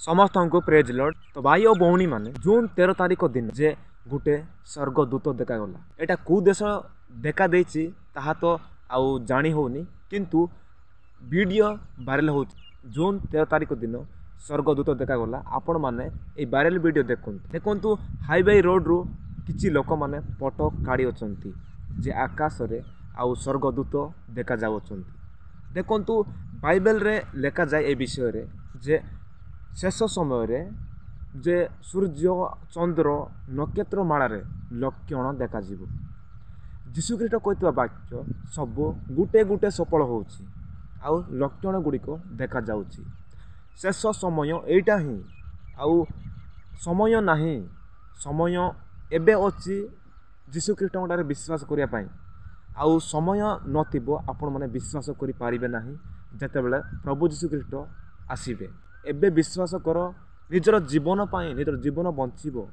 समस्त को praise Lord. तो भाई और भौणी मैंने जून 13 तारिख दिन जे गोटे स्वर्गदूत देखागला। यहाँ कौ देश देखा देछि ताहा तो आउ जानी होनी, किंतु वीडियो वायरल हो जून 13 तारिख दिन स्वर्गदूत देखागला। आपण मैंने ये वायरल वीडियो देखु हाईवे रोड रु किछि लोक मैंने फोटो काढ़ी अछंती जे आकाश रे आउ स्वर्गदूत देखा जाउछंती। देखंतु बाइबल रे लेखा जाए ए विषय रे जे शेष समय रे जे सूर्य चंद्र नक्षत्र माला रे लक्षण देखा जीवो। जीशुख्रीष्ट कहता वाक्य सब गुटे गुटे सफल होउछि आउ लक्षण गुड़िक देखा जाउछि। शेष समय एटा ही आउ समय नहीं, समय एबे अछि जीशुख्रीष्ट विश्वास करिया पई। आउ समय नथिबो आपण माने विश्वास करि पारिबे नाही जेतेबेले प्रभु जीशुख्रीष्ट आसीबे। एबे विश्वास कर निजर जीवन पाई निजर जीवन बंचिबो।